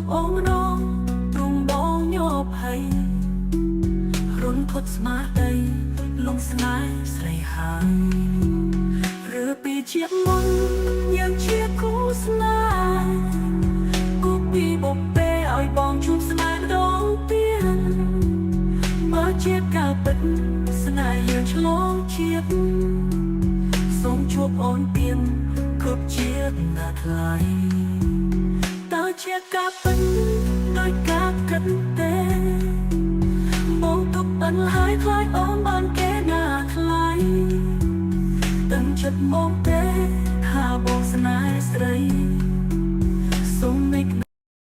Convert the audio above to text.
บអូនម្ដងទ្រង់បងញប់ហើយរុនផុតស្មារតីលងស្នេហ៍ស្រីហើយឬពីជាតិមុនយើងជាគូស្នេហ៍គូពីបុព្វេឲ្យបងជួបស្នេហ៍ម្ដងទៀតបើជាការពិតស្នេហ៍យើងឆ្លងជាតិសូមជួបអូនទៀតគ្រប់ជាតិណាថ្លៃតើជាការពិតដោយការគិតទេបងទុកអិនហើយខ្លាចអូនបានគេណាថ្លៃដឹងចិត្តមកទេថាបងស្នេហ៍ស្រី